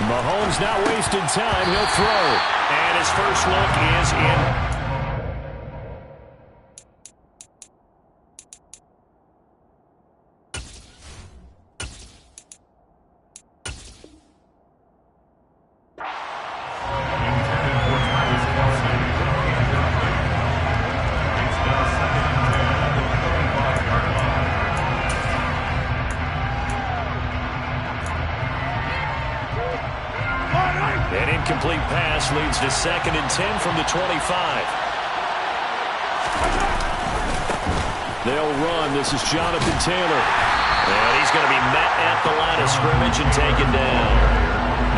Mahomes not wasting time. He'll throw. And his first look is in. An incomplete pass leads to 2nd and 10 from the 25. They'll run. This is Jonathan Taylor. And he's going to be met at the line of scrimmage and taken down.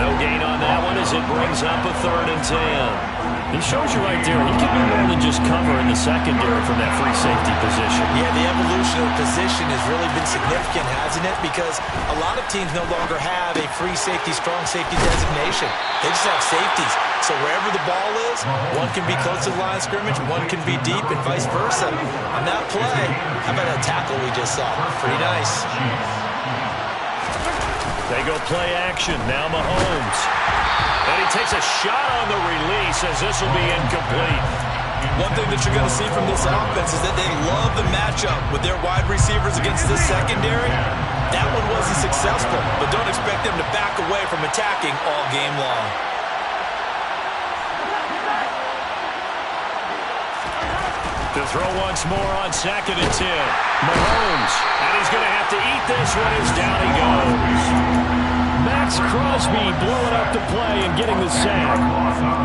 No gain on that one as it brings up a 3rd and 10. He shows you right there, he can do more than just cover in the secondary from that free safety position. Yeah, the evolution of the position has really been significant, hasn't it? Because a lot of teams no longer have a free safety, strong safety designation. They just have safeties. So wherever the ball is, one can be close to the line of scrimmage, one can be deep, and vice versa. On that play, how about that tackle we just saw? Pretty nice. They go play action. Now Mahomes. And he takes a shot on the release as this will be incomplete. One thing that you're going to see from this offense is that they love the matchup with their wide receivers against this secondary. That one wasn't successful, but don't expect them to back away from attacking all game long. To throw once more on 2nd and 10. Mahomes. And he's going to have to eat this one as down he goes. Max Crosby blowing up the play and getting the sack.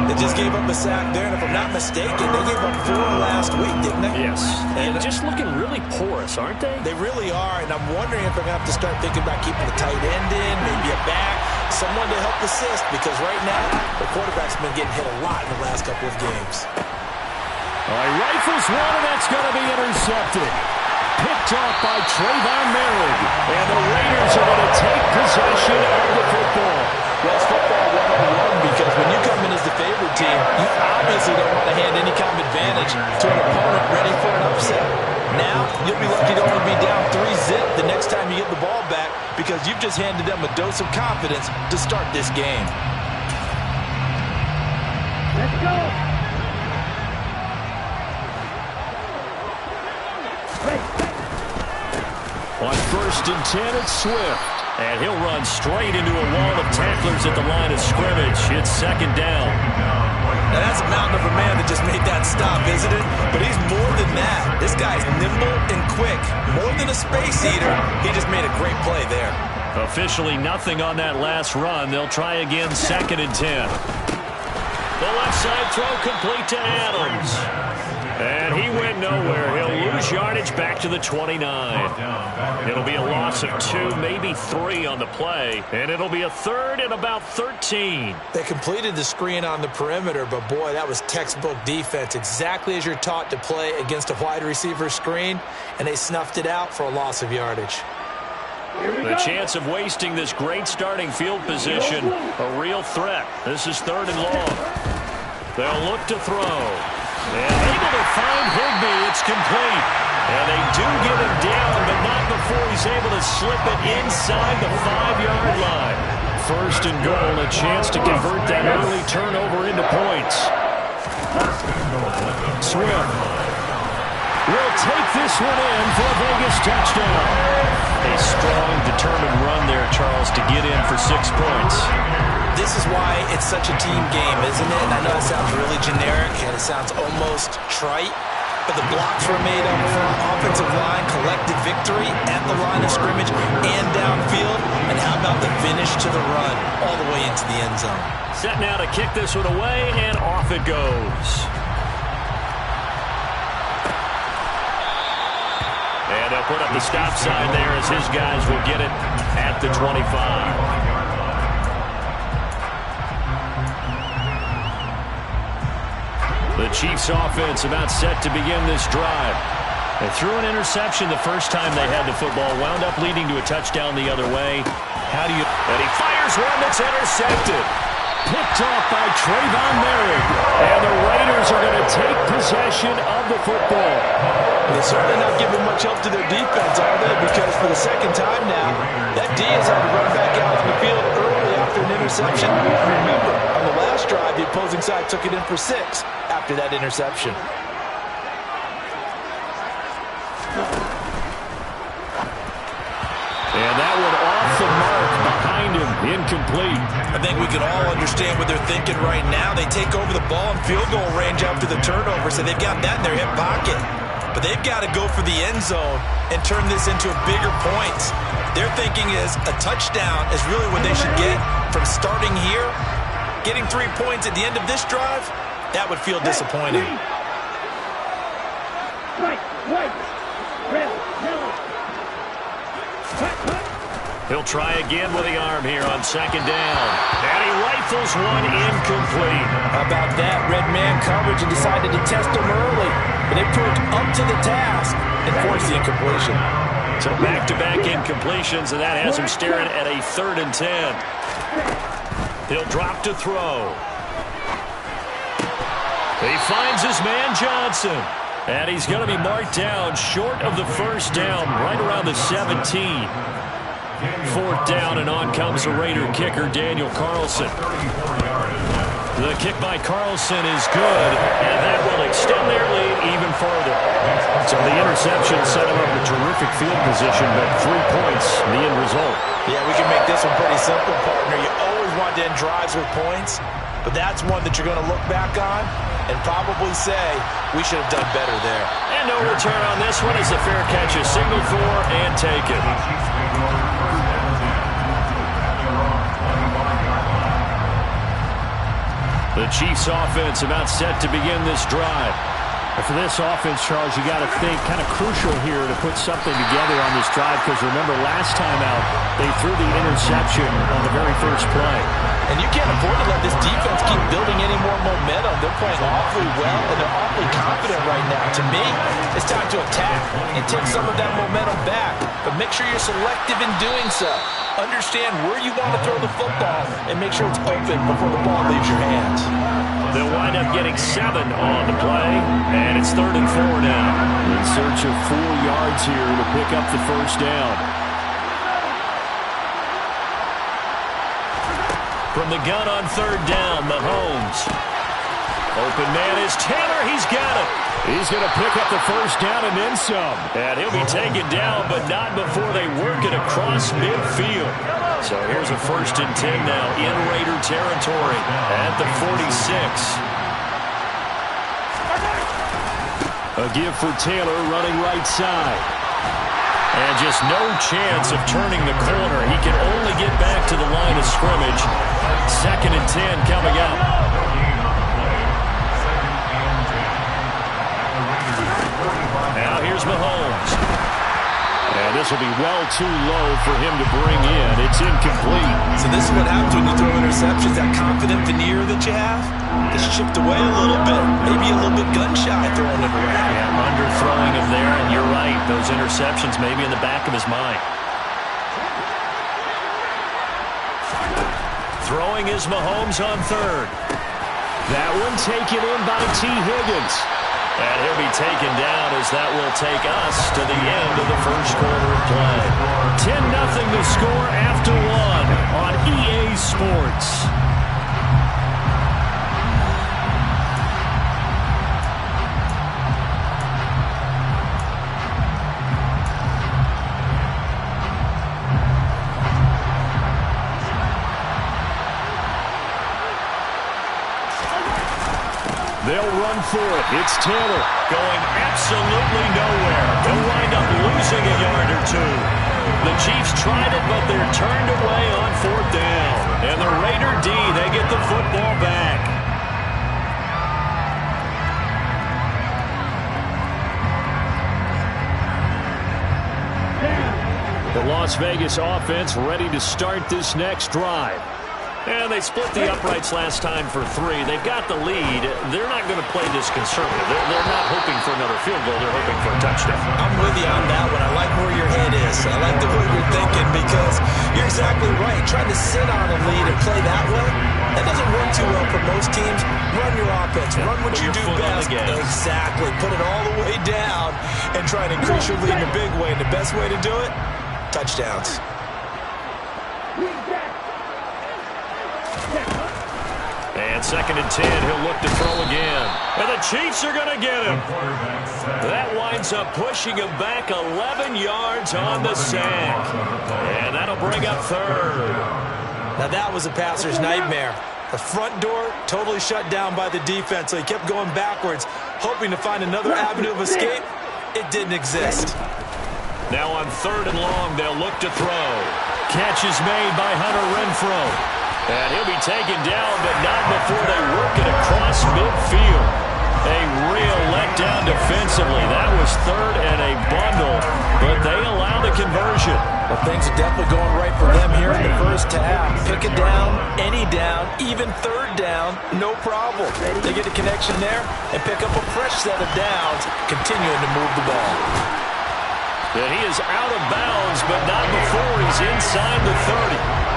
They just gave up a sack there, and if I'm not mistaken, they gave up 4 last week, didn't they? Yes. And just looking really porous, aren't they? They really are, and I'm wondering if they're going to have to start thinking about keeping the tight end in, maybe a back, someone to help assist, because right now, the quarterback's been getting hit a lot in the last couple of games. All right, rifles one, and that's going to be intercepted. Picked off by Trayvon Merrick. And the Raiders are going to take possession of the football. Well, it's football 1-on-1 because when you come in as the favorite team, you obviously don't want to hand any kind of advantage to an opponent ready for an upset. Now, you'll be lucky to only be down 3-zip the next time you get the ball back because you've just handed them a dose of confidence to start this game. Let's go. On 1st and 10, it's Swift. And he'll run straight into a wall of tacklers at the line of scrimmage. It's 2nd down. Now, that's a mountain of a man that just made that stop, isn't it? But he's more than that. This guy's nimble and quick. More than a space eater, he just made a great play there. Officially nothing on that last run. They'll try again 2nd and 10. The left side throw complete to Adams. And he went nowhere. He'll lose yardage back to the 29. It'll be a loss of 2, maybe 3 on the play. And it'll be a 3rd and about 13. They completed the screen on the perimeter, but boy, that was textbook defense. Exactly as you're taught to play against a wide receiver screen, and they snuffed it out for a loss of yardage. The chance of wasting this great starting field position, a real threat. This is 3rd and long. They'll look to throw. And able to find Higbee. It's complete. And they do get him down, but not before he's able to slip it inside the 5-yard line. 1st and goal, a chance to convert that early turnover into points. Swift will take this one in for a Vegas touchdown. A strong, determined run there, Charles, to get in for 6 points. This is why it's such a team game, isn't it? And I know it sounds really generic and it sounds almost trite, but the blocks were made up front, offensive line, collected victory at the line of scrimmage and downfield. And how about the finish to the run all the way into the end zone? Set now to kick this one away, and off it goes. And they'll put up the stop sign there as his guys will get it at the 25. The Chiefs offense about set to begin this drive. They threw an interception the first time they had the football, wound up leading to a touchdown the other way. How do you... And he fires one that's intercepted. Picked off by Trayvon Merrick. And the Raiders are going to take possession of the football. They're certainly not giving much help to their defense, are they? Because for the second time now, that D is having to run back out on the field early after an interception? Remember, on the last drive, the opposing side took it in for 6 after that interception. And that one off the mark behind him, incomplete. I think we can all understand what they're thinking right now. They take over the ball in field goal range after the turnover, so they've got that in their hip pocket. But they've got to go for the end zone and turn this into a bigger points. Their thinking is a touchdown is really what they should get from starting here. Getting 3 points at the end of this drive, that would feel disappointing. He'll try again with the arm here on 2nd down. And he rifles one incomplete. How about that? Red man coverage and decided to test him early. But they proved up to the task and forced the incompletion. So back-to-back incompletions, and that has him staring at a 3rd and 10. He'll drop to throw. He finds his man Johnson. And he's going to be marked down short of the 1st down, right around the 17. 4th down, and on comes the Raider kicker, Daniel Carlson. The kick by Carlson is good, and that will extend their lead even further. So the interception set him up in terrific field position, but 3 points, the end result. Yeah, we can make this one pretty simple, partner. You always want to end drives with points, but that's one that you're going to look back on and probably say, we should have done better there. And no return on this one as the fair catch is signaled for and taken. The Chiefs offense about set to begin this drive. For this offense, Charles, you got to think kind of crucial here to put something together on this drive, because remember last time out they threw the interception on the very first play. And you can't afford to let this defense keep building any more momentum. They're playing awfully well, and they're awfully confident right now. To me, it's time to attack and take some of that momentum back. But make sure you're selective in doing so. Understand where you want to throw the football and make sure it's open before the ball leaves your hands. They'll wind up getting 7 on the play, and it's 3rd and 4 now. In search of 4 yards here to pick up the 1st down. From the gun on 3rd down, Mahomes. Open man is Taylor. He's got it. He's going to pick up the 1st down and then some. And he'll be taken down, but not before they work it across midfield. So here's a 1st and 10 now in Raider territory at the 46. A give for Taylor running right side. And just no chance of turning the corner. He can only get back to the line of scrimmage. 2nd and 10 coming up. Now here's Mahomes. And this will be well too low for him to bring in. It's incomplete. So this is what happens when you throw interceptions. That confident veneer that you have is chipped away a little bit. Maybe a little bit gun-shy throwing it around. Yeah, underthrowing him there, and you're right. Those interceptions may be in the back of his mind. Throwing is Mahomes on 3rd. That one taken in by T. Higgins. And he'll be taken down as that will take us to the end of the 1st quarter of play. 10-0 the score after 1 on EA Sports. They'll run for it. It's Taylor. Going absolutely nowhere. They'll wind up losing a yard or 2. The Chiefs tried it, but they're turned away on 4th down. And the Raider D, they get the football back. The Las Vegas offense ready to start this next drive. And they split the uprights last time for 3. They've got the lead. They're not going to play this conservative. They're not hoping for another field goal. They're hoping for a touchdown. I'm with you on that one. I like where your head is. I like the way you're thinking, because you're exactly right. Trying to sit on a lead and play that way, that doesn't work too well for most teams. Run your offense. Run what you do best. Exactly. Put it all the way down and try and increase your lead in a big way. And the best way to do it, touchdowns. On 2nd and 10, he'll look to throw again. And the Chiefs are going to get him. That winds up pushing him back 11 yards on the sack. And that'll bring up 3rd. Now that was a passer's nightmare. The front door totally shut down by the defense, so he kept going backwards, hoping to find another avenue of escape. It didn't exist. Now on 3rd and long, they'll look to throw. Catch is made by Hunter Renfrow. And he'll be taken down, but not before they work it across midfield. A real letdown defensively. That was 3rd and a bundle, but they allow the conversion. Well, things are definitely going right for them here in the first half. Pick a down, any down, even 3rd down, no problem. They get a connection there and pick up a fresh set of downs, continuing to move the ball. And he is out of bounds, but not before he's inside the 30.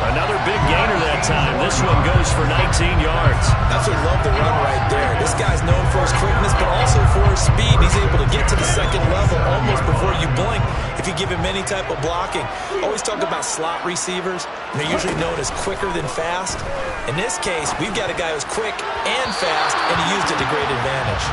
Another big gainer that time. This one goes for 19 yards. That's what I love the run right there. This guy's known for his quickness, but also for his speed. He's able to get to the 2nd level almost before you blink if you give him any type of blocking. Always talk about slot receivers. They're usually known as quicker than fast. In this case, we've got a guy who's quick and fast, and he used it to great advantage.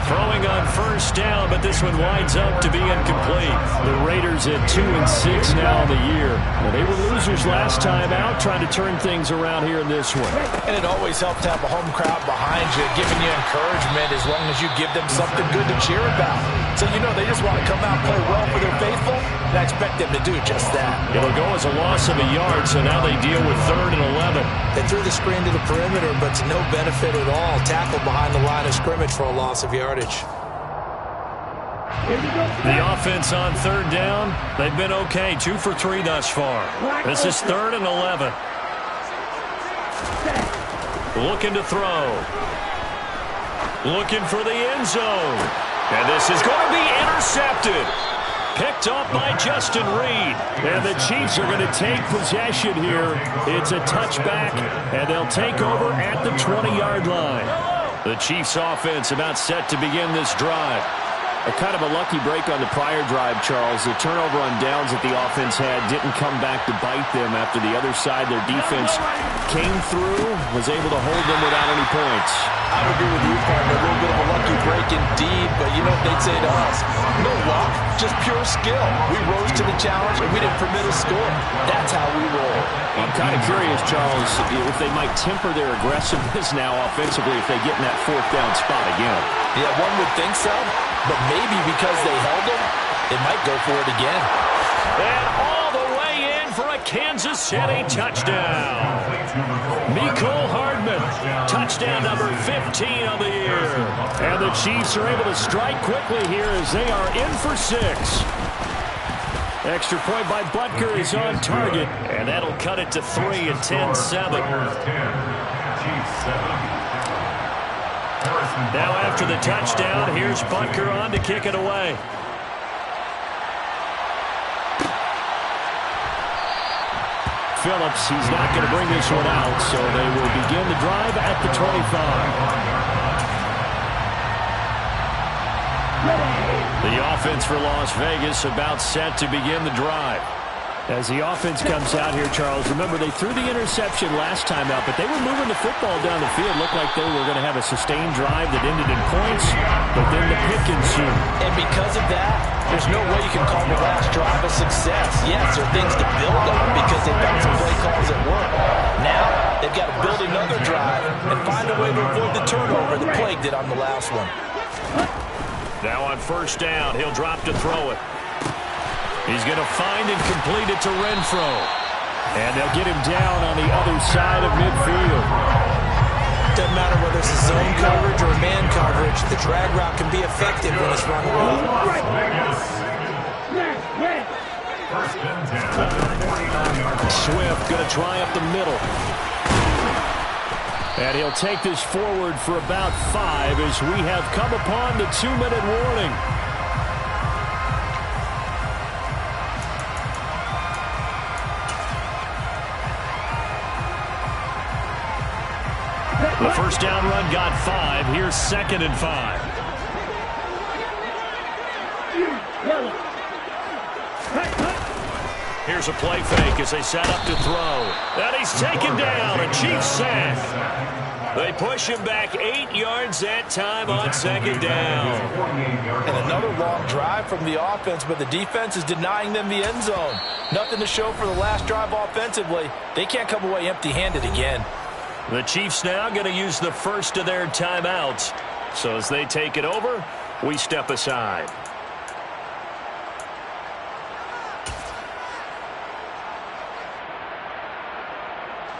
Throwing on 1st down, but this one winds up to be incomplete. The Raiders at 2-6 now in the year. Well, they were losers last time out, trying to turn things around here in this one. And it always helps to have a home crowd behind you, giving you encouragement as long as you give them something good to cheer about. So you know they just want to come out and play well for their faithful, and I expect them to do just that. It'll go as a loss of a yard, so now they deal with 3rd and 11. They threw the screen to the perimeter, but to no benefit at all. Tackled behind the line of scrimmage for a loss of yardage. The offense on 3rd down, they've been okay. 2 for 3 thus far. This is 3rd and 11. Looking to throw. Looking for the end zone. And this is going to be intercepted. Picked up by Justin Reed. And the Chiefs are going to take possession here. It's a touchback, and they'll take over at the 20-yard line. The Chiefs offense about set to begin this drive. A kind of a lucky break on the prior drive, Charles. The turnover on downs that the offense had didn't come back to bite them after the other side. Their defense came through, was able to hold them without any points. I would agree with you, partner. A little bit of a lucky break indeed, but you know what they'd say to us? No luck, just pure skill. We rose to the challenge, and we didn't permit a score. That's how we roll. I'm kind of curious, Charles, if they might temper their aggressiveness now offensively if they get in that 4th down spot again. Yeah, one would think so. But maybe because they held him, they might go for it again. And all the way in for a Kansas City touchdown. Mecole Hardman, touchdown number 15 of the year. And the Chiefs are able to strike quickly here as they are in for 6. Extra point by Butker is on target. And that'll cut it to 3 at 10-7. Now after the touchdown, here's Butker on to kick it away. Phillips, he's not going to bring this one out, so they will begin the drive at the 25. The offense for Las Vegas about set to begin the drive. As the offense comes out here, Charles, remember they threw the interception last time out, but they were moving the football down the field. Looked like they were going to have a sustained drive that ended in points, but then the pick ensued. And because of that, there's no way you can call the last drive a success. Yes, there are things to build on because they've got some play calls at work. Now, they've got to build another drive and find a way to avoid the turnover the plague did on the last one. Now on 1st down, he'll drop to throw it. He's going to find and complete it to Renfrow. And they'll get him down on the other side of midfield. Doesn't matter whether it's a zone coverage or a man coverage, the drag route can be effective when it's run well. Swift going to try up the middle. And he'll take this forward for about 5 as we have come upon the 2-minute warning. The 1st down run got 5. Here's 2nd and 5. Here's a play fake as they set up to throw. And he's taken down. A Chiefs sack. They push him back 8 yards that time on second down. And another long drive from the offense, but the defense is denying them the end zone. Nothing to show for the last drive offensively. They can't come away empty-handed again. The Chiefs now going to use the first of their timeouts. So as they take it over, we step aside.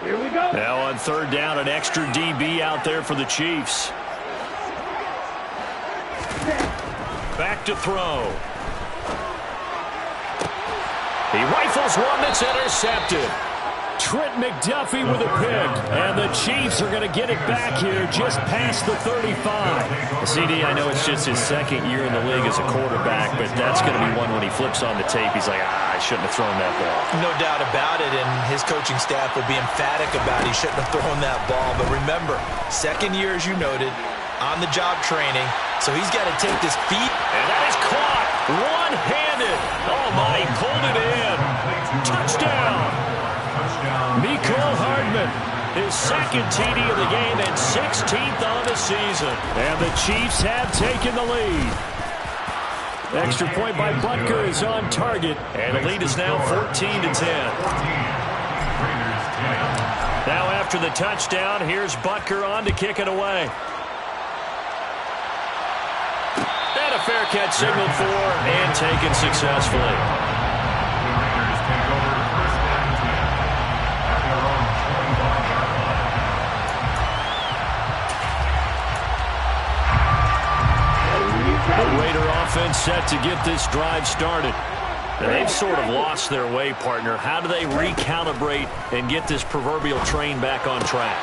Here we go. Now on third down, an extra DB out there for the Chiefs. Back to throw. He rifles one that's intercepted. Trent McDuffie with a pick. And the Chiefs are going to get it back here just past the 35. CD, I know it's just his second year in the league as a quarterback, but that's going to be one when he flips on the tape. He's like, I shouldn't have thrown that ball. No doubt about it, and his coaching staff will be emphatic about he shouldn't have thrown that ball. But remember, second year, as you noted, on-the-job training, so he's got to take his feet. And that is caught one-handed. Oh, my, he pulled it in. Touchdown. Mecole Hardman, his second TD of the game and 16th on the season. And the Chiefs have taken the lead. Extra point by Butker is on target. And the lead is now 14-10. Now after the touchdown, here's Butker on to kick it away. And a fair catch signaled for and taken successfully. The Raider offense set to get this drive started. And they've sort of lost their way, partner. How do they recalibrate and get this proverbial train back on track?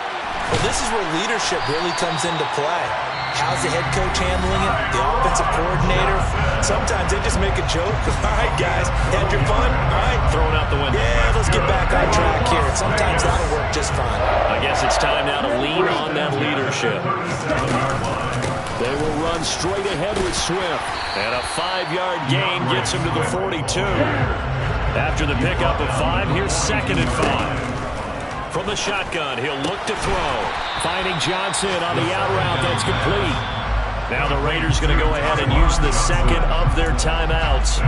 Well, this is where leadership really comes into play. How's the head coach handling it? The offensive coordinator? Sometimes they just make a joke. All right, guys, had your fun? All right. Thrown out the window. Yeah, let's get back on track here. And sometimes that'll work just fine. I guess it's time now to lean on that leadership. They will run straight ahead with Swift. And a 5-yard gain gets him to the 42. After the pickup of 5, here's second and 5. From the shotgun, he'll look to throw. Finding Johnson on the out route. That's complete. Now the Raiders going to go ahead and use the second of their timeouts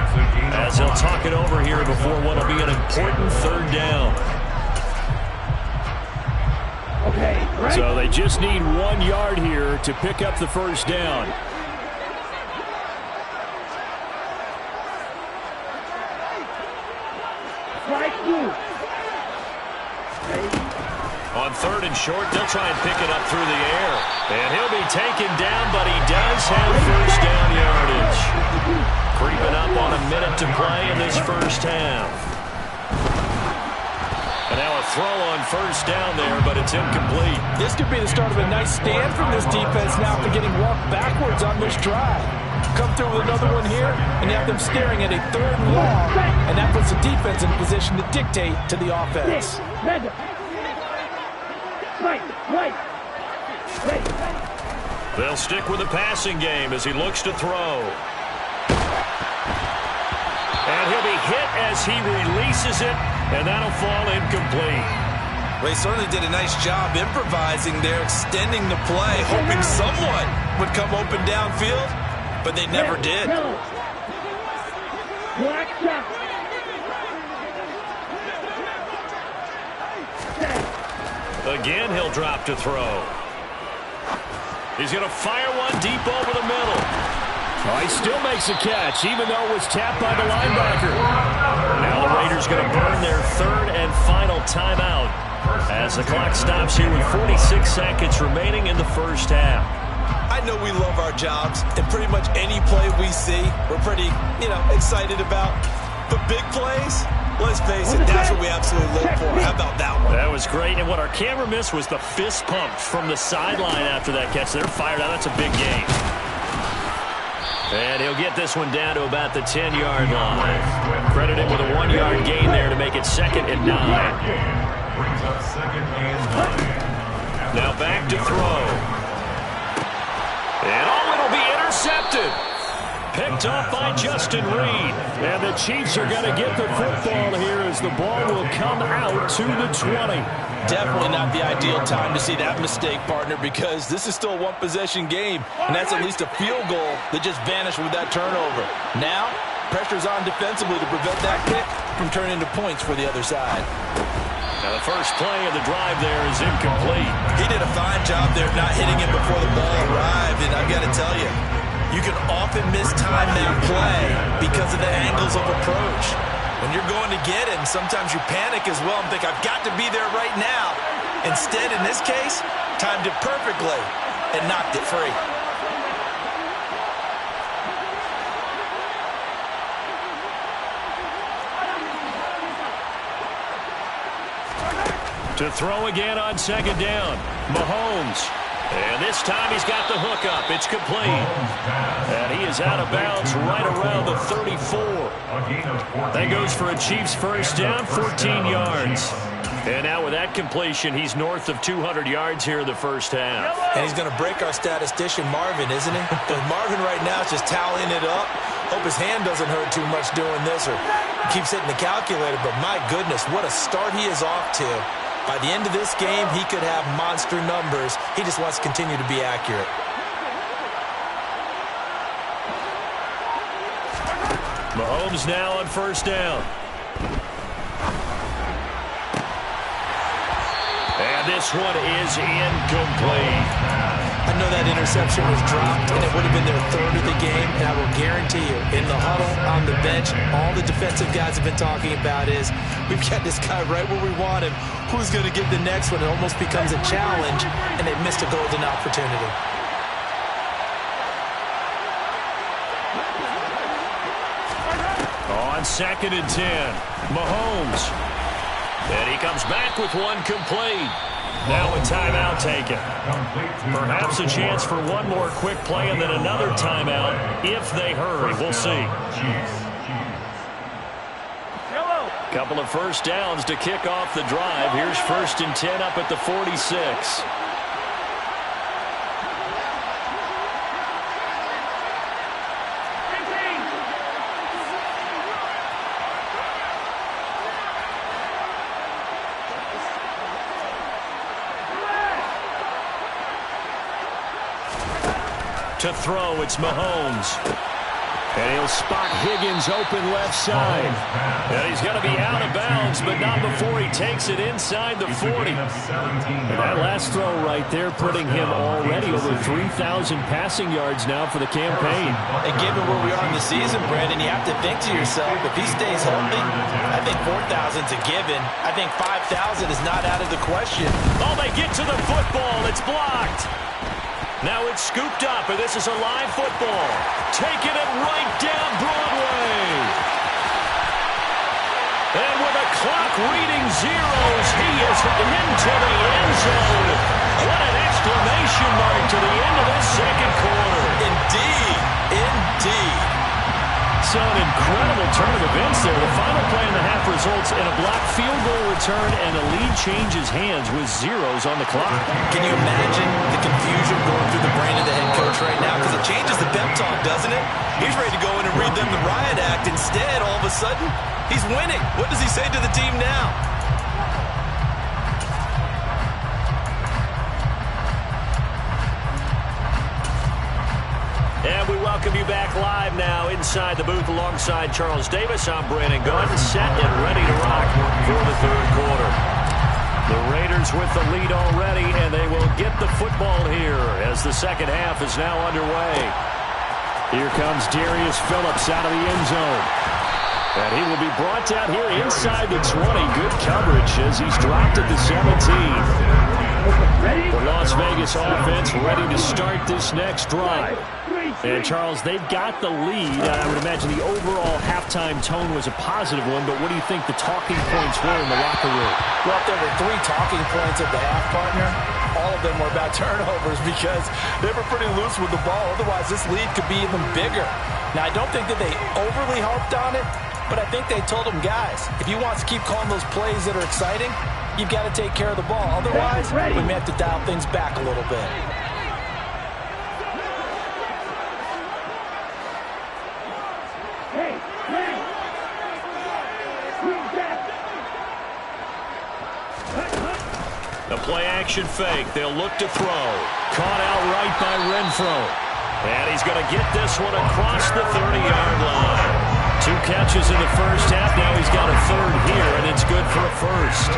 as they'll talk it over here before what will be an important third down. Okay, right. So they just need 1 yard here to pick up the first down. On third and short, they'll try and pick it up through the air. And he'll be taken down, but he does have first down yardage. Creeping up on a minute to play in this first half. And now a throw on first down there, but it's incomplete. This could be the start of a nice stand from this defense now after getting walked backwards on this drive. Come through with another one here, and you have them staring at a third and long, and that puts the defense in a position to dictate to the offense. They'll stick with the passing game as he looks to throw. And he'll be hit as he releases it, and that'll fall incomplete. Well, he certainly did a nice job improvising there, extending the play, hoping someone would come open downfield, but they never did. Again, he'll drop to throw. He's going to fire one deep over the middle. Oh, he still makes a catch, even though it was tapped by the linebacker. Now the Raiders going to burn their third and final timeout as the clock stops here with 46 seconds remaining in the first half. I know we love our jobs, and pretty much any play we see, we're pretty, excited about. But big plays, let's face it, that's what we absolutely look for. How about that one? That was great, and what our camera missed was the fist pump from the sideline after that catch. They're fired out. That's a big gain. And he'll get this one down to about the 10-yard line. Credited with a 1-yard gain there to make it 2nd and 9. Now back to throw. And it'll be intercepted. Picked off by Justin Reed. And the Chiefs are going to get the football here as the ball will come out to the 20. Definitely not the ideal time to see that mistake, partner, because this is still a one-possession game, and that's at least a field goal that just vanished with that turnover. Now, pressure's on defensively to prevent that kick from turning into points for the other side. Now the first play of the drive there is incomplete. He did a fine job there of not hitting it before the ball arrived, and I've got to tell you, you can often mistime that play because of the angles of approach. When you're going to get it, and sometimes you panic as well and think, I've got to be there right now. Instead, in this case, timed it perfectly and knocked it free. To throw again on second down, Mahomes. And this time he's got the hook up. It's complete. And he is out of bounds right around the 34. That goes for a Chiefs first down, 14 yards. And now with that completion, he's north of 200 yards here in the first half. And he's going to break our statistician, Marvin, isn't he? Because Marvin right now is just tallying it up. Hope his hand doesn't hurt too much doing this or keeps hitting the calculator. But my goodness, what a start he is off to. By the end of this game, he could have monster numbers. He just wants to continue to be accurate. Mahomes now on first down. And this one is incomplete. I know that interception was dropped, and it would have been their third of the game, and I will guarantee you, in the huddle, on the bench, all the defensive guys have been talking about is, we've got this guy right where we want him. Who's going to get the next one? It almost becomes a challenge, and they missed a golden opportunity. On second and 10, Mahomes. And he comes back with one complete. Now a timeout taken. Perhaps a chance for one more quick play and then another timeout if they hurry. We'll see. Couple of first downs to kick off the drive. Here's first and 10 up at the 46. To throw, it's Mahomes. And he'll spot Higgins open left side. And he's going to be out of bounds, but not before he takes it inside the 40. And that last throw right there putting him already over 3,000 passing yards now for the campaign. And given where we are in the season, Brandon, you have to think to yourself, if he stays healthy, I think 4,000's a given. I think 5,000 is not out of the question. Oh, they get to the football. It's blocked. Now it's scooped up, and this is a live football. Taking it right down Broadway. And with a clock reading zeros, he is into the end zone. What an exclamation mark to the end of this second quarter. Indeed, indeed. So an incredible turn of events there. The final play in the half results in a blocked field goal return, and the lead changes hands with zeros on the clock. Can you imagine the confusion going through the brain of the head coach right now? Because it changes the pep talk, doesn't it? He's ready to go in and read them the riot act. Instead, all of a sudden, he's winning. What does he say to the team now? And we welcome you back live now inside the booth alongside Charles Davis. I'm Brandon Gunn, set and ready to rock for the third quarter. The Raiders with the lead already, and they will get the football here as the second half is now underway. Here comes Darius Phillips out of the end zone. And he will be brought down here inside the 20. Good coverage as he's dropped at the 17. The Las Vegas offense ready to start this next drive. And, Charles, they've got the lead. I would imagine the overall halftime tone was a positive one, but what do you think the talking points were in the locker room? Well, there were 3 talking points at the half, partner. All of them were about turnovers because they were pretty loose with the ball. Otherwise, this lead could be even bigger. Now, I don't think that they overly harped on it, but I think they told them, guys, if you want to keep calling those plays that are exciting, you've got to take care of the ball. Otherwise, we may have to dial things back a little bit. Play action fake. They'll look to throw. Caught outright by Renfro. And he's going to get this one across the 30-yard line. 2 catches in the first half. Now he's got a third here, and it's good for a first.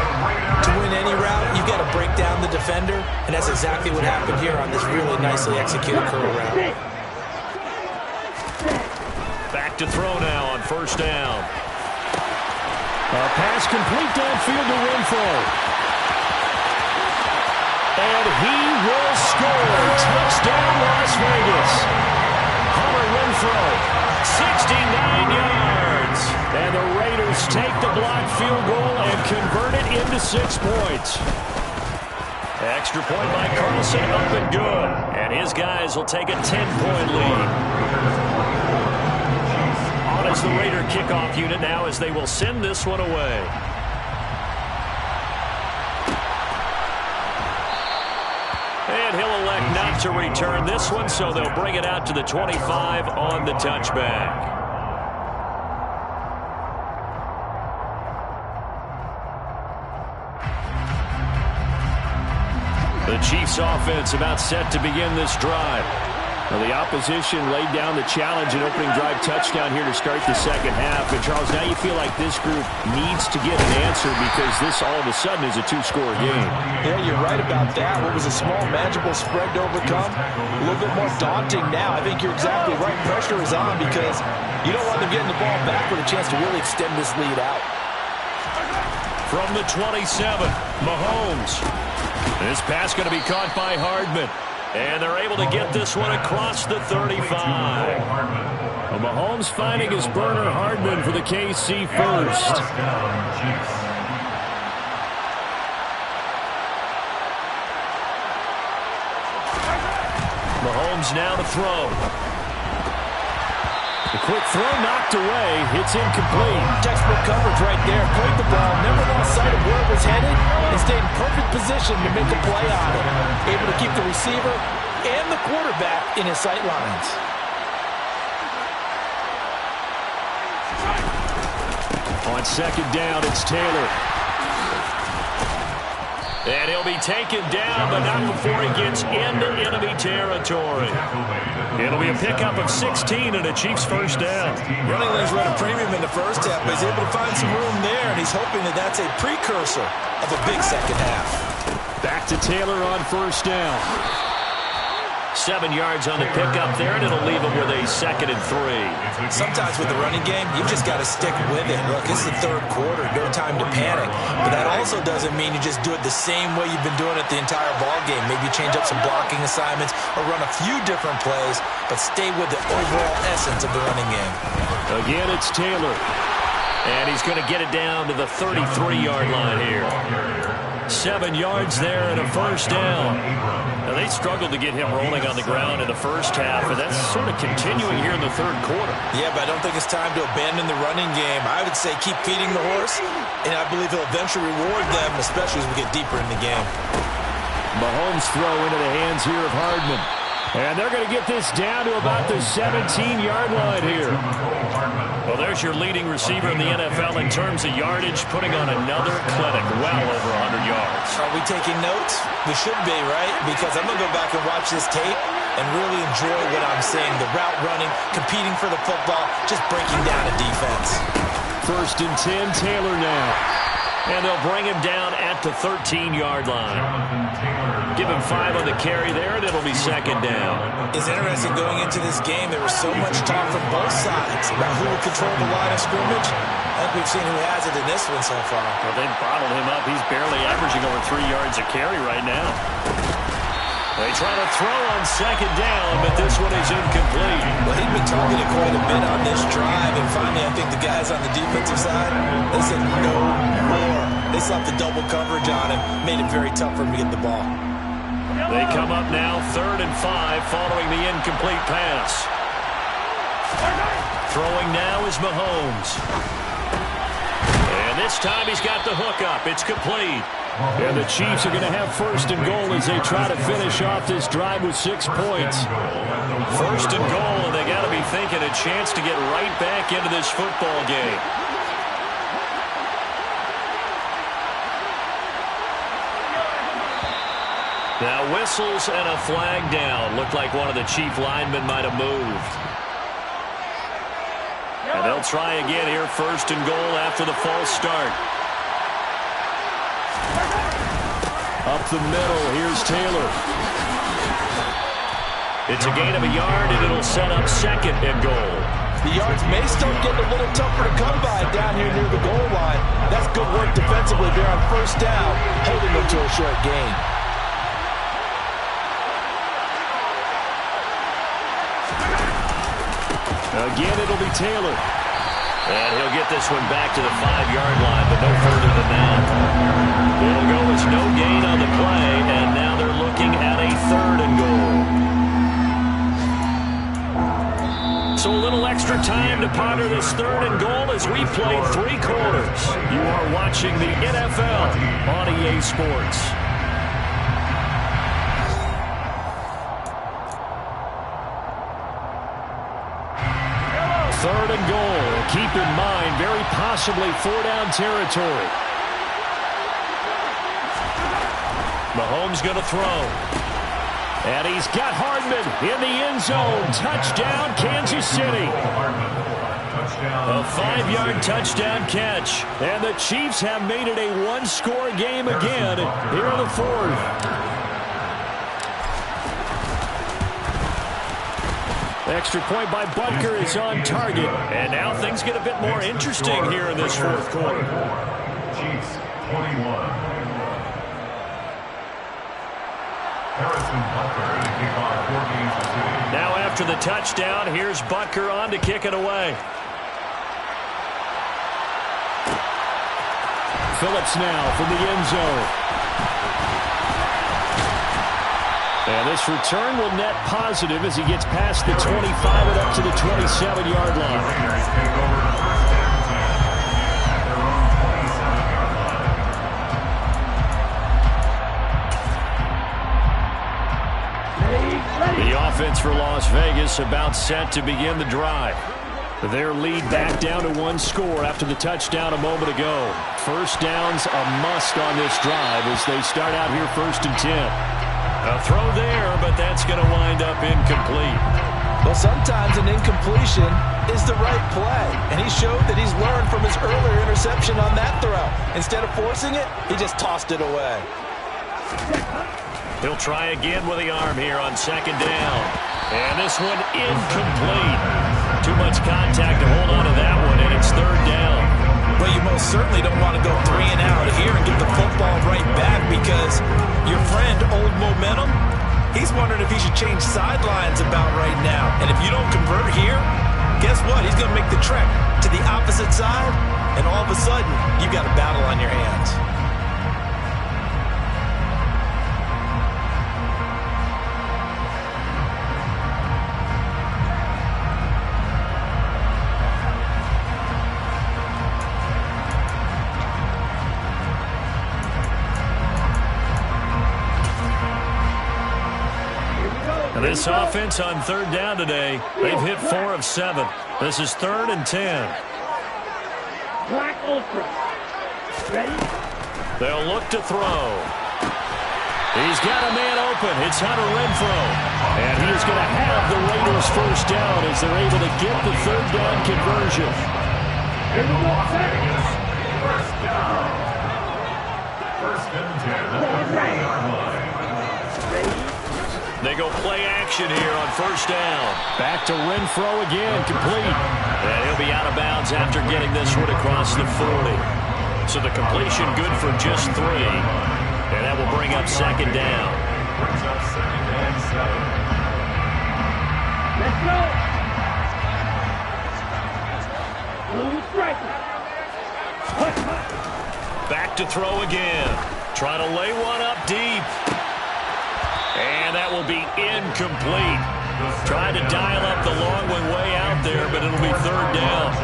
To win any route, you've got to break down the defender, and that's exactly what happened here on this really nicely executed curl route. Back to throw now on first down. A pass complete downfield to Renfro. And he will score. Touchdown, Las Vegas. Hunter Renfro, 69 yards. And the Raiders take the blocked field goal and convert it into 6 points. Extra point by Carlson, up and good. And his guys will take a 10-point lead. On as the Raider kickoff unit now as they will send this one away. And he'll elect not to return this one, so they'll bring it out to the 25 on the touchback. The Chiefs offense about set to begin this drive. Well, the opposition laid down the challenge and opening drive touchdown here to start the second half. And, Charles, now you feel like this group needs to get an answer because this all of a sudden is a 2-score game. Yeah, you're right about that. What was a small, manageable spread to overcome, a little bit more daunting now. I think you're exactly right. Pressure is on because you don't want them getting the ball back with a chance to really extend this lead out. From the 27, Mahomes. This pass going to be caught by Hardman. And they're able to get this one across the 35. Well, Mahomes finding his burner Hardman for the KC first. Mahomes now to throw. The quick throw knocked away. It's incomplete. Textbook coverage right there. Played the ball, never lost sight of where it was headed, and stayed in perfect position to make a play on it. Able to keep the receiver and the quarterback in his sight lines. On second down, it's Taylor. And he'll be taken down, but not before he gets into enemy territory. It'll be a pickup of 16 and a Chiefs first down. Running lanes run a premium in the first half, but he's able to find some room there, and he's hoping that that's a precursor of a big second half. Back to Taylor on first down. 7 yards on the pickup there, and it'll leave him with a 2nd and 3. Sometimes with the running game, you've just got to stick with it. Look, it's the third quarter, no time to panic. But that also doesn't mean you just do it the same way you've been doing it the entire ball game. Maybe change up some blocking assignments or run a few different plays, but stay with the overall essence of the running game. Again, it's Taylor. And he's going to get it down to the 33-yard line here. 7 yards there and a first down. Now, they struggled to get him rolling on the ground in the first half, and that's sort of continuing here in the third quarter. Yeah, but I don't think it's time to abandon the running game. I would say keep feeding the horse, and I believe he'll eventually reward them, especially as we get deeper in the game. Mahomes throw into the hands here of Hardman. And they're going to get this down to about the 17-yard line here. Well, there's your leading receiver in the NFL in terms of yardage, putting on another clinic, well over 100 yards. Are we taking notes? We should be, right? Because I'm going to go back and watch this tape and really enjoy what I'm seeing. The route running, competing for the football, just breaking down a defense. 1st and 10, Taylor now. And they'll bring him down at the 13-yard line. Give him 5 on the carry there, and it'll be 2nd down. It's interesting going into this game. There was so much talk from both sides about who would control the line of scrimmage. I think we've seen who has it in this one so far. Well, they've bottled him up. He's barely averaging over 3 yards a carry right now. They try to throw on 2nd down, but this one is incomplete. Well, he'd been targeted quite a bit on this drive, and finally I think the guys on the defensive side, they said no more. They slapped the double coverage on him, made it very tough for him to get the ball. They come up now 3rd and 5 following the incomplete pass. Throwing now is Mahomes. And this time he's got the hook up. It's complete. And the Chiefs are going to have 1st and goal as they try to finish off this drive with 6 points. 1st and goal, and they got to be thinking a chance to get right back into this football game. Now whistles and a flag down. Looked like one of the chief linemen might have moved. And they'll try again here, first and goal after the false start. Up the middle, here's Taylor. It's a gain of a yard, and it'll set up second and goal. The yards may start getting a little tougher to come by down here near the goal line. That's good work defensively there on first down, holding them to a short gain. Again, it'll be Taylor. And he'll get this one back to the 5-yard line, but no further than that. It'll go as no gain on the play, and now they're looking at a third and goal. So a little extra time to ponder this third and goal as we play 3 quarters. You are watching the NFL on EA Sports. Third and goal. Keep in mind, very possibly 4-down territory. Mahomes going to throw. And he's got Hardman in the end zone. Touchdown, Kansas City. A 5-yard touchdown catch. And the Chiefs have made it a 1-score game again here in the fourth. Extra point by Butker is on target. And now things get a bit more interesting here in this fourth quarter. Chiefs 21. Harrison Butker to kick off 4 games for City. Now after the touchdown, here's Butker on to kick it away. Phillips now from the end zone. And this return will net positive as he gets past the 25 and up to the 27-yard line. The offense for Las Vegas about set to begin the drive. Their lead back down to 1 score after the touchdown a moment ago. First down's a must on this drive as they start out here 1st and 10. A throw there, but that's going to wind up incomplete. Well, sometimes an incompletion is the right play, and he showed that he's learned from his earlier interception on that throw. Instead of forcing it, he just tossed it away. He'll try again with the arm here on 2nd down. And this one incomplete. Too much contact to hold on to that one, and it's 3rd down. But you most certainly don't want to go 3 and out here and get the football right back because your friend, Old Momentum, he's wondering if he should change sidelines about right now. And if you don't convert here, guess what? He's going to make the trek to the opposite side, and all of a sudden, you've got a battle on your hands. This offense on 3rd down today, they've hit 4 of 7. This is 3rd and 10. Black Ultra. Ready? They'll look to throw. He's got a man open. It's Hunter Renfrow. And he is going to have the Raiders first down as they're able to get the 3rd down conversion. First down. 1st and 10. They go play action here on 1st down. Back to Renfrow again, complete. And he'll be out of bounds after getting this one across the 40. So the completion good for just 3. And that will bring up 2nd down. Brings up 2nd and 7. Let's go. Blue striker. Back to throw again. Trying to lay one up deep. And that will be incomplete. Trying to dial up the long one way out there, but it'll be 3rd down.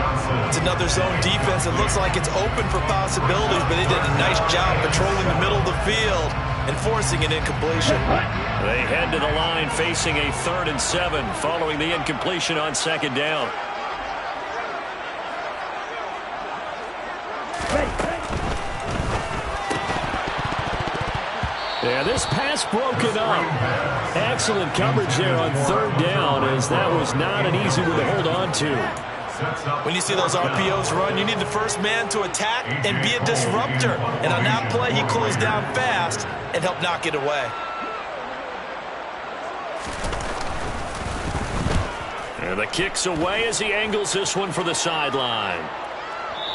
It's another zone defense. It looks like it's open for possibilities, but they did a nice job patrolling the middle of the field and forcing an incompletion. They head to the line facing a 3rd and 7 following the incompletion on 2nd down. Yeah, this pass broken up. Excellent coverage there on third down, as that was not an easy one to hold on to. When you see those RPOs run, you need the first man to attack and be a disruptor. And on that play, he closed down fast and helped knock it away. And the kick's away as he angles this one for the sideline.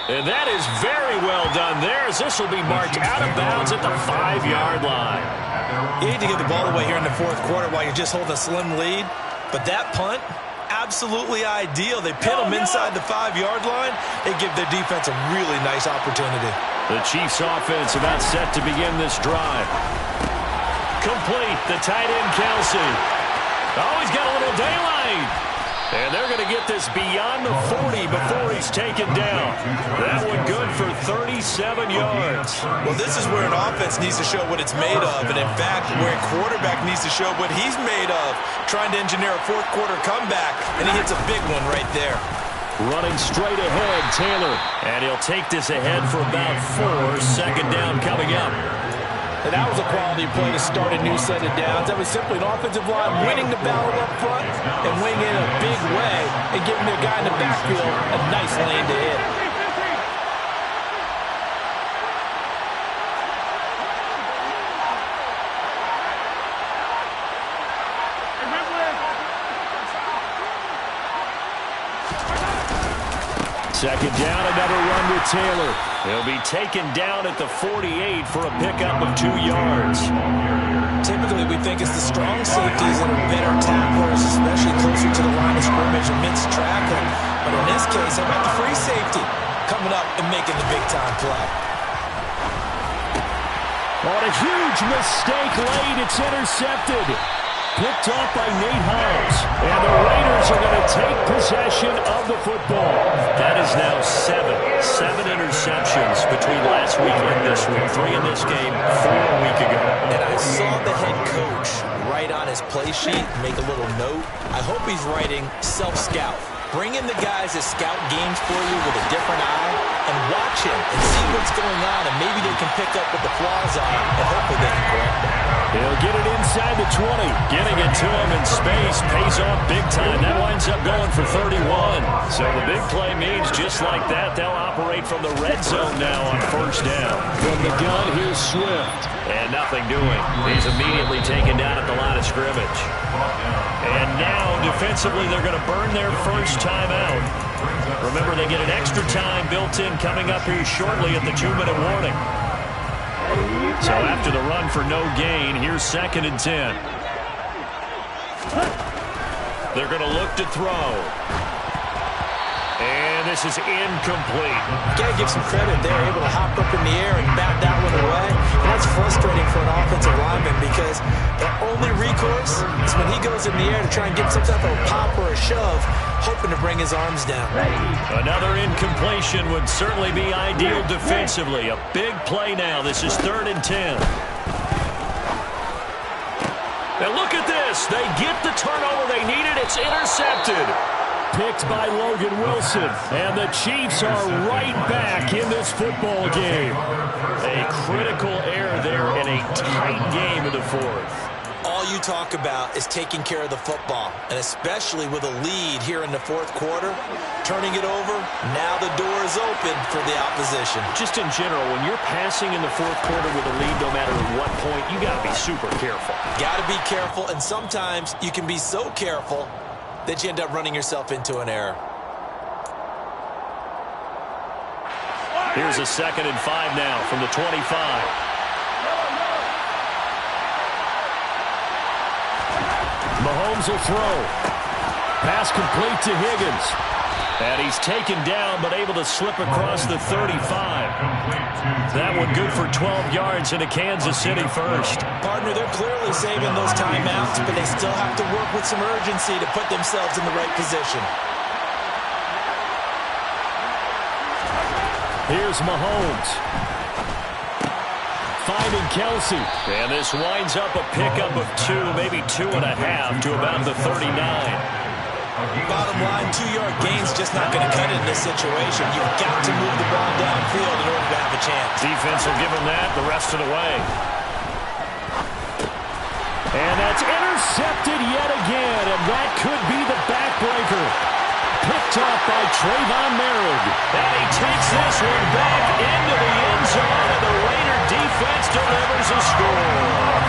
And that is very well done there, as this will be marked out of bounds at the 5-yard line. You need to get the ball away here in the fourth quarter while you're just holding a slim lead. But that punt, absolutely ideal. They pin them inside the 5-yard line. They give their defense a really nice opportunity. The Chiefs offense about set to begin this drive. Complete, the tight end Kelsey. Oh, he's got a little daylight. And they're going to get this beyond the 40 before he's taken down. That one good for 37 yards. Well, this is where an offense needs to show what it's made of. And, in fact, where a quarterback needs to show what he's made of, trying to engineer a fourth-quarter comeback. And he hits a big one right there. Running straight ahead, Taylor. And he'll take this ahead for about 4. Second down coming up. And that was a quality play to start a new set of downs. That was simply an offensive line winning the battle up front and winning in a big way and giving their guy in the backfield a nice lane to hit. Second down, another run with Taylor. He'll be taken down at the 48 for a pickup of 2 yards. Typically, we think it's the strong safeties that are better tacklers, especially closer to the line of scrimmage amidst traffic. But in this case, how about the free safety coming up and making the big-time play? On a huge mistake late, it's intercepted. Picked off by Nate Hobbs. And the Raiders are going to take possession of the football. That is now 7 interceptions between last week and this week. 3 in this game, 4 a week ago. And I saw the head coach write on his play sheet, make a little note. I hope he's writing self-scout. Bring in the guys that scout games for you with a different eye and watch him and see what's going on, and maybe they can pick up what the flaws are, and hopefully they can correct them. He'll get it inside the 20. Getting it to him in space pays off big time. That winds up going for 31. So the big play means just like that, they'll operate from the red zone now on first down. From the gun, here's Swift. And nothing doing. He's immediately taken down at the line of scrimmage. And now, defensively, they're going to burn their first timeout. Remember, they get an extra time built in coming up here shortly at the 2-minute warning. So after the run for no gain, here's 2nd and 10. They're going to look to throw. And this is incomplete. You got to give some credit. They're able to hop up in the air and bat that one away. And that's frustrating for an offensive lineman because their only recourse is when he goes in the air to try and get some type of a pop or a shove, hoping to bring his arms down. Another incompletion would certainly be ideal defensively. A big play now. This is 3rd and 10. Now look at this. They get the turnover they needed. It's intercepted. Picked by Logan Wilson. And the Chiefs are right back in this football game. A critical error there in a tight game in the 4th. All you talk about is taking care of the football, and especially with a lead here in the 4th quarter, turning it over, now the door is open for the opposition. Just in general, when you're passing in the 4th quarter with a lead, no matter at what point, you got to be super careful. Got to be careful, and sometimes you can be so careful that you end up running yourself into an error. Here's a 2nd and 5 now from the 25. Mahomes will throw. Pass complete to Higgins. And he's taken down, but able to slip across the 35. That one good for 12 yards into Kansas City first. Partner, they're clearly saving those timeouts, but they still have to work with some urgency to put themselves in the right position. Here's Mahomes. Finding Kelsey. And this winds up a pickup of 2, maybe 2.5 to about the 39. Bottom line, 2-yard gain's just not going to cut it in this situation. You've got to move the ball downfield in order to have a chance. Defense will give them that the rest of the way. And that's intercepted yet again, and that could be the backbreaker. Picked off by Trayvon Merrick. And he takes this one back into the end zone, and the Raider defense delivers a score.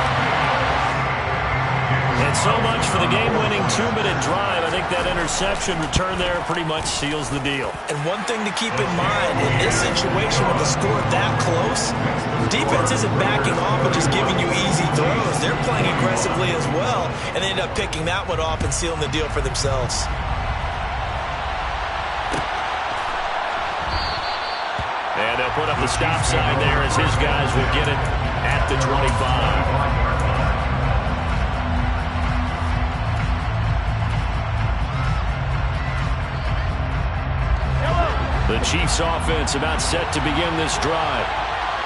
And so much for the game-winning 2-minute drive. I think that interception return there pretty much seals the deal. And one thing to keep in mind, in this situation with the score that close, defense isn't backing off and just giving you easy throws. They're playing aggressively as well, and they end up picking that one off and sealing the deal for themselves. And they'll put up the stop sign there as his guys will get it at the 25. The Chiefs offense about set to begin this drive.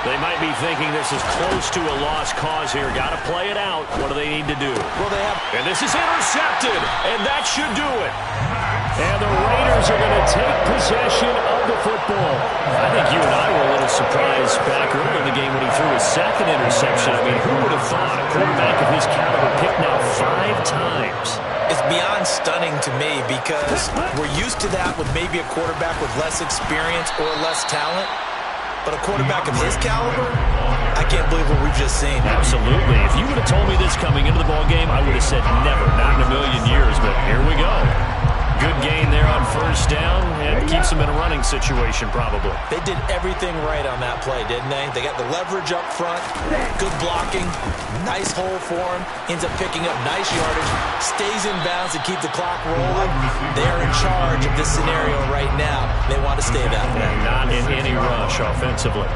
They might be thinking this is close to a lost cause here. Got to play it out. What do they need to do? Well, they have... And this is intercepted, and that should do it. And the Raiders are going to take possession of the football. I think you and I were a little surprised back earlier in the game when he threw his second interception. I mean, who would have thought a quarterback of his caliber picked now 5 times? It's beyond stunning to me because we're used to that with maybe a quarterback with less experience or less talent. But a quarterback of his caliber, I can't believe what we've just seen. Absolutely. If you would have told me this coming into the ballgame, I would have said never, not in a million years. But here we go. Good gain there on first down, and keeps them in a running situation probably. They did everything right on that play, didn't they? They got the leverage up front, good blocking, nice hole for him, ends up picking up nice yardage, stays in bounds to keep the clock rolling. They're in charge of this scenario right now. They want to stay that way. Not in any rush offensively.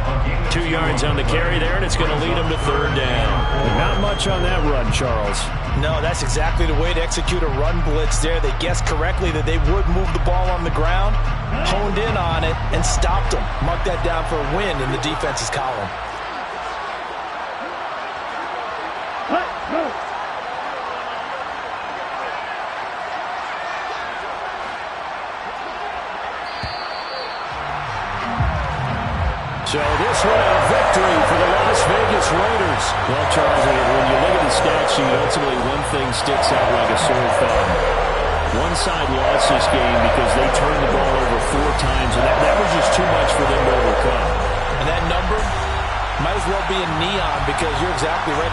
2 yards on the carry there, and it's going to lead them to third down. Not much on that run, Charles. No, that's exactly the way to execute a run blitz there. They guessed correctly that they would move the ball on the ground, honed in on it, and stopped them. Mark that down for a win in the defense's column. So this one a victory for the Las Vegas Raiders. Well, Charles, when you look at the stat sheet, ultimately one thing sticks out like a sore thumb. One side lost this game because they turned the ball over 4 times, and that was just too much for them to overcome. And that number might as well be in neon because you're exactly right.